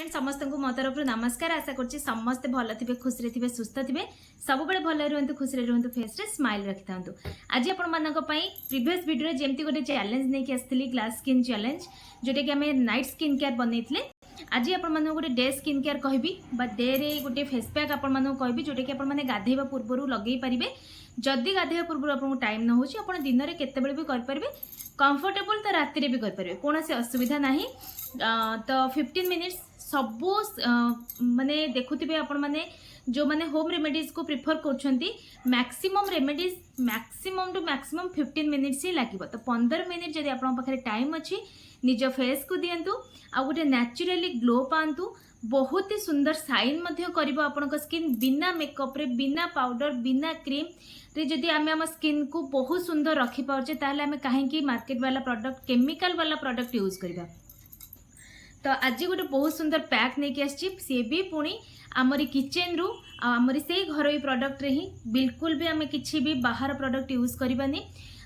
Friend समस्त को मो तरफ नमस्कार। आशा कर समस्ते भल थे खुशी थे सुस्थ थे सब भल रुहतु खुशी रुहतु फेस रे स्माइल रखि था। आज आपण प्रीवियस वीडियो जमती गोटे चैलेंज नहीं आसती ग्लास स्किन चैलेंज जोटा कि आम नाइट स्किन केयर बनई। आज आपण गोटे डे स्किन केयर कहबी डे रे गोटे फेस पैक आपण कहबी जोटा कि आपने गाधेवा पूर्व लगे पारे। जदि गाधेवा पूर्व आपको टाइम न हो दिन में केतबेले भी करें कंफर्टेबल तो राति भी करें कौन से असुविधा ना। तो 15 मिनिट्स सबू माने देखुवे आपण मैंने जो मैंने होम रेमेडीज को प्रिफर कर maximum remedies maximum to maximum 15 minutes ही लगे। तो 15 मिनिट जब आप पाखे टाइम अच्छी निज फेस को दिंतु आ गोटे नेचुरली ग्लो पातु बहुत ही सुंदर साइन कर स्किन बिना मेकअप रे बिना पाउडर बिना क्रीम रे जदि आम आम स्किन को बहुत सुंदर रखी पारे ताहले आम कहीं मार्केट वाला प्रोडक्ट केमिकल वाला प्रोडक्ट यूज करवा। तो आज गोटे बहुत सुंदर पैक नहीं आसी सी भी पुणी आमरी किचन रु आमरी से घरोई प्रोडक्ट रे ही बिल्कुल भी आम किसी भी बाहर प्रोडक्ट यूज करवानी।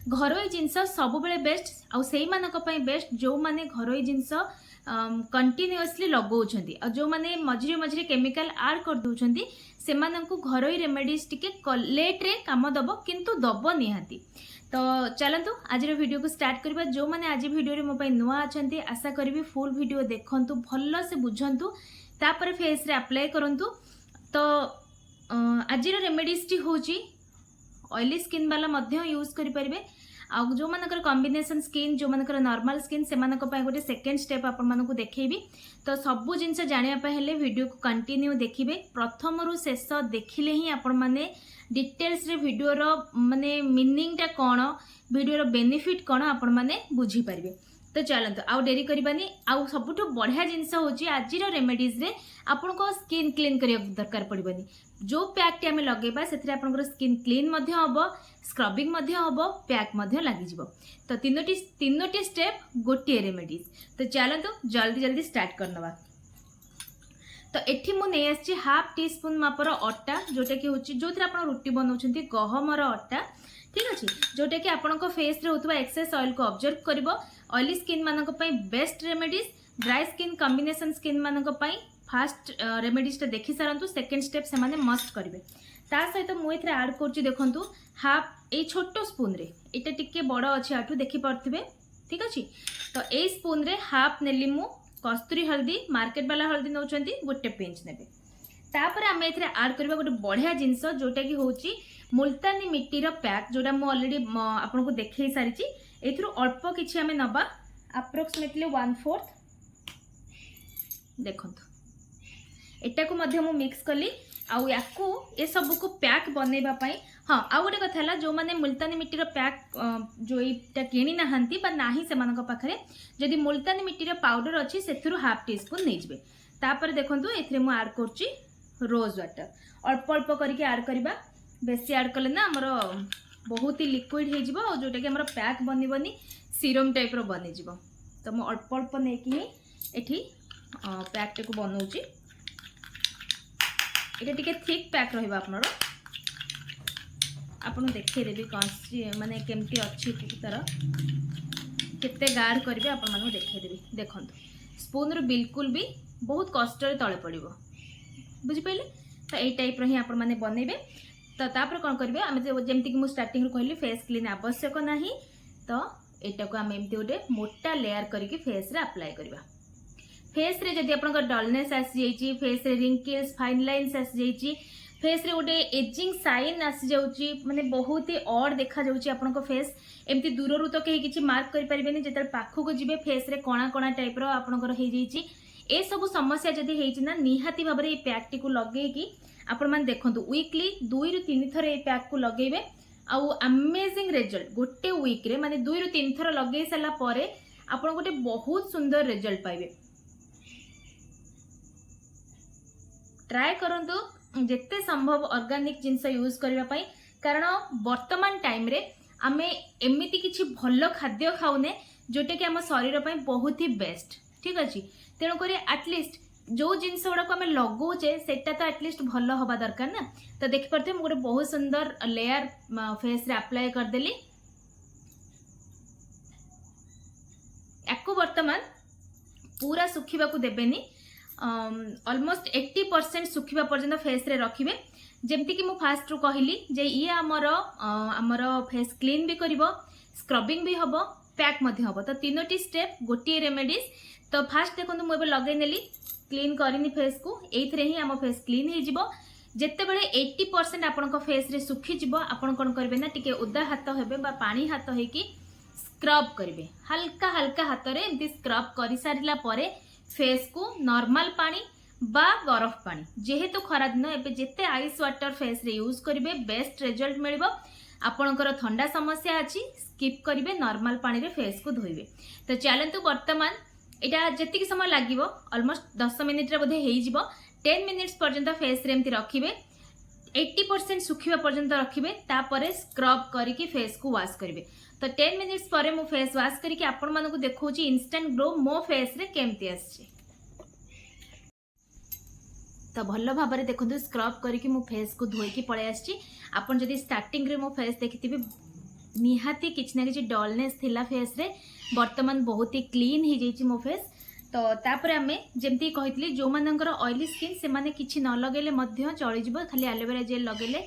घरोई जिनस सब बेले बेस्ट आउ सेई मानक पई बेस्ट जो माने घरोई जिनस कंटिन्यूअसली लगाउछंती और जो माने मझिरे मझिरे केमिकल ऐड कर दउछंती से माननकु घरोई रेमेडीज टिके लेट रे काम दबो किंतु दबो निहाती। तो चलतु आज वीडियो को स्टार्ट करबा। जो माने आज वीडियो रे मो पई नुआ अछंती आशा करी फुल वीडियो देखंतु भल्ल से बुझंतु तापर फेस रे अप्लाई करंतु। तो आज रेमेडीज टी होची ऑयली स्किन वाला मध्य यूज करि परिबे आ जो मानकर कॉम्बिनेशन स्किन जो मानकर नॉर्मल स्किन से मानक पय गोटे सेकंड स्टेप आपण मानकु देखेबी। तो सबु जिनस जानिया पय हेले वीडियो को कंटिन्यू देखिबे प्रथम रु शेष देखिले ही आपण माने डिटेल्स रे वीडियो रो माने मीनिंग टा कोन वीडियो रो बेनिफिट कोन आपण माने बुझी परिबे। तो चलते आउ डेरी करबानी आउ सबुठ बढ़िया जिनस होची आज रेमेडीज रे आपण को स्किन क्लीन करिया दरकार पड़िबनी। जो पैक टी आमे लगेबा सेथरे आपनकर स्किन क्लीन मध्य हबो स्क्रबिंग मध्य हबो पैक मध्य लागि जिवो। तो तीनोटी स्टेप गोटे रेमेडीज। तो चलतो जल्दी जल्दी स्टार्ट करनवा। तो एठी मु नै आछि हाफ टी स्पून मापर अटा जोटा कि होची जोथरे आपण रोटी बनाउछंती गहमर अटा ठीक अछि जोटा कि आपण को फेस रे होतबा एक्सेस ऑयल को ऑब्जर्व करबो। ऑयली स्किन मानक पई best remedies dry skin combination skin मानक पई फास्ट रेमेडीज टा देखि सारंतु सेकंड स्टेप से माने मस्ट करिवे। ता सहित मु एथरे ऐड करछि देखंतु हाफ ए छोटो स्पून रे एटा टिके बड़ अछि आठु देखि परथिबे ठीक अछि। तो ए स्पून रे हाफ नेली मु कस्तूरी हल्दी मार्केट वाला हल्दी नउचंती गोटे पिंच नेबे। तापर आम एथरे ऐड करबा गोटे बढ़िया जिंस जोटा कि होची मुल्तानी मिट्टी रो पैक जोटा मु ऑलरेडी आपन को देखै सारिची। एथरो अल्प किछि आमे नबा अप्रोक्सीमेटली 1/4 देखंतु एटा को मध्य मु मिक्स कली आउ याकू ए सब को पैक बनेबा पई। हाँ आउ गोटे कथा ला जो माने मुल्तानी मिट्टी रो पैक जो एटा किनी नाहंती बा नाही से मानक पाखरे जदि मुल्तानी मिट्टी रो पाउडर अछि सेथुरु हाफ टी स्पून नै जबे। तापर देखंतु एथरे मु ऐड करची रोज वाटर अल्प अल्प करके ऐड करबा बेसी ऐड कले ना हमर बहुत ही लिक्विड हे जिवो जोटा कि हमर पैक बनिबनी सीरम टाइप रो बनि जिवो। तो मु अल्प अल्प नै कि एठी पैक टे को बनौची। एटा टिके थिक पैक रहबा आपनरो आपन देखै देबी कौन माने केमती अछि की तरह केते गार्ड करबे आपन मानु देखै देबी। देखंतु स्पून रो बिल्कुल भी बहुत कष्ट रे तळे पड़िबो बुझि पइले। तो एई टाइप रो ही आपन माने बनेबे। तो तापर कोन करबे आमे जेमती कि मु स्टार्टिंग रो कहली फेस क्लीन आवश्यक नाही। तो एटा को आमे एमती गोटे मोटा लेयर करके फेस रे अप्लाई करबा। फेस रे जदि आपन डलनेस आसी जाइची फेस रे रिंकल्स फाइन लाइन्स आसी जाइची फेस रे गोटे एजिंग साइन आसी जाउची माने बहुत ही ऑड देखा जाउची आपन को फेस एमती दूर रु तो कहीं किछि मार्क करि परिबेनी जेतल पाखु को जिबे फेस रे कोणा कोणा टाइप रो आपन को हे जाइची। ए सब समस्या जदि हेइची ना निहाती भाबरे ए पैक टी को लगे कि आपण मान देखंतु वीकली 2 रु 3 थर ए पैक को लगेबे आउ अमेजिंग रिजल्ट गोटे वीक रे माने 2 रु 3 थर लगे सला परे आपण गोटे बहुत सुंदर रिजल्ट पाइबे। ट्राए करंतु जिते संभव ऑर्गेनिक जिनस यूज करबा पई कारण वर्तमान टाइम रे आमे एमिति किछि भलो खाद्य खाउने जोटे कि हम शरीर पई बहुत ही बेस्ट ठीक अछि। तेणु करी एटलिस्ट जो जिनस गुड़ा को आम लगौचे सेटा तो एटलिस्ट भल हवा दरकार ना। तो देखि परथे गोटे बहुत सुंदर लेयर फेस रे अप्लाई करदेली। याकू वर्तमान पूरा सुखिबा को देबेनी ऑलमोस्ट 80% सुखिबा पर्यंत फेस रे रखिबे। जेमती कि मु फास्ट रू कहली जे ये आमर फेस क्लीन भी करिवो, स्क्रबिंग भी हबो, पैक मध्य हबो। तो तीनोटी स्टेप गोटे रेमेडीज। तो फास्ट देखो मुझे लगे नेली, क्लीन करनी फेस को, एथरे ही आम फेस क्लीन हो जिवो। जेते बेले 80% आपन फेस रे सुखी जिवो, आपन कोन करबे ना टिके उदा हाथ हेबे बा पानी हाथ हेकी स्क्रब करिवे। हल्का हल्का हाथ रे एमती स्क्रब करि सारिला परे फेस को नॉर्मल पानी बा बरफ पानी, जेहेतु खरा दिन एबे जेते आइस वाटर फेस रे यूज करिवे बेस्ट रिजल्ट मिलिबो। आपनकर ठंडा समस्या अछि स्किप करिवे, नॉर्मल पानी रे फेस को धोइबे। तो चलंतु वर्तमान एटा जति समय लागिवो ऑलमोस्ट 10 मिनिट रे बोधे हेइ जिवो। 10 मिनिट्स पर्यंत फेस रे एमती रखिबे, 80% सुखिबा पर्यंत रखिबे, तापरे स्क्रब करिकि फेस को वॉश करिवे। तो 10 मिनिट्स परे मु फेस वॉश करिकि आपण मानकु देखौची इंस्टेंट ग्लो मो फेस रे केमती आछि। तो भल भाव में देखो स्क्रब करके मो फेस को धोईकी पड़े आसी। आपन जदि स्टार्टिंग रे मो फेस देखिथिबे निहाती किछि ना किछि डलनेस थिला फेस रे, वर्तमान बहुत ही क्लीन हो जाइछि मो फेस। तो तापर आमे जेमती कहितली जो मानकर ऑयली स्किन से माने किछि न लगेले मध्य चली जिवो, खाली एलोवेरा जेल लगेले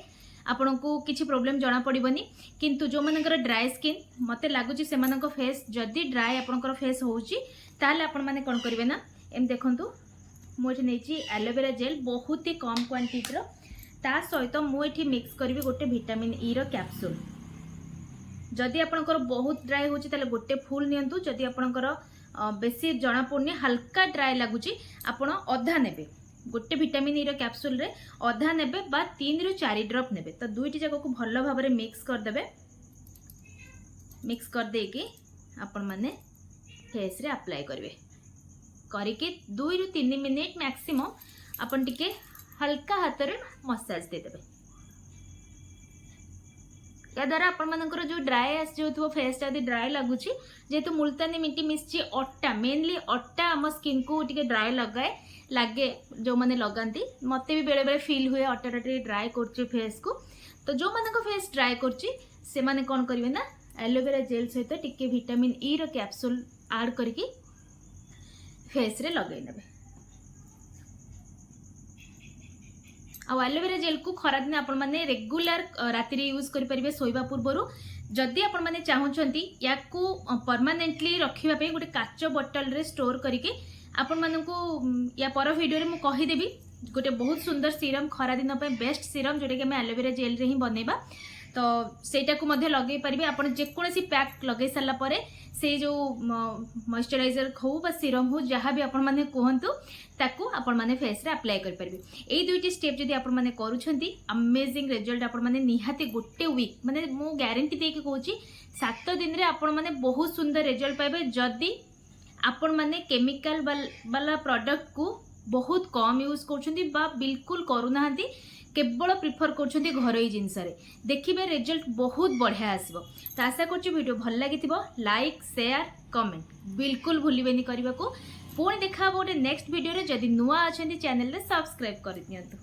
आपन को किछि प्रॉब्लम जाना पड़िबनी। किंतु जो मानकर ड्राई स्किन मते लागुछि से मानक फेस जदि ड्राई आपनकर फेस होउछि ताले आपन माने कोन करिवे ना एम देखंतु मुझे नहीं एलोवेरा जेल बहुत ही कम क्वांटिटी रो, ता सहित मुझे मिक्स करी गोटे विटामिन ई रो कैप्सूल। जदि आपनकर बहुत ड्राई होछि ताले गोटे फुल नियंतु, जदि आपनकर बेसी जना पड़नी हल्का ड्राई लगुची आपण अधा नेबे, गोटे विटामिन ई रो कैप्सूल रे अधा नेबे बा 3 ରୁ 4 ड्रॉप नेबे। तो दुईटी जाक को भल भाव में मिक्स कर देबे। मिक्स कर देकी आपण माने फेस रे अप्लाई करिवे, करके 2 ରୁ 3 मिनिट मैक्सिमम अपन टिके हल्का हाथ रे मसाज दे देबे। या द्वारा अपन मानकर जो ड्राई आस जो फेस जदि ड्राई लगुची, जेहेतु मुल्तानी मिट्टी मिसची अट्टा, मेनली अट्टा आम स्किन को टिके ड्राई लगे जो माने लगाती, मते भी बेले बेले फील हुए अट्टा ड्राई करची फेस को। तो जो मानक फेस ड्राई करची से माने कोन करिवे ना एलोवेरा जेल सहित टिके विटामिन ई रो कैप्सूल ऐड करके फेस रे लगे नेबे। आ एलोवेरा जेल को खरा दिन आपण माने रेगुलर राति रे यूज करि परिबे सोइबा पूर्वरु। जदि आपण माने चाहउछंती या को परमानेंटली रखिबा पे गोटे काचो बोतल रे स्टोर करके आपण मानकु या पर वीडियो रे मु कहि देबी गोटे बहुत सुंदर सीरम खरा दिन पे बेस्ट सीरम जोटे कि हम एलोवेरा जेल रे ही बनेबा। तो सेटा को मध्य लगे पारिबे आपण जे कोनोसी पैक लगे साला परे से जो मॉइस्चराइजर हो बा सीरम हो जहाँ भी आपण माने कहंतु ताकू आपण माने फेस रे अप्लाई कर परिबे। एई दुईटी स्टेप जदि आपण माने करूछंती अमेजिंग रिजल्ट आपण माने निहाती गोटे वीक माने मु गारंटी दे के कहूची 7 दिन रे आपण माने बहुत सुंदर रिजल्ट पाइबे। जदि आपण माने केमिकल वाला प्रोडक्ट को बहुत कम यूज करछंती बा बिल्कुल करूनाहांती, केवल प्रिफर करछंती घरोई जिनस रे, देखिबे रिजल्ट बहुत बढ़िया आसीबो। तो आशा करछि वीडियो भल लागिथिबो, लाइक शेयर कमेंट बिल्कुल भूलिबेनी करबा को। पुणी देखा गोटे नेक्स्ट वीडियो रे। जदि नुआ अछंती चैनल रे सब्सक्राइब कर दियंतु।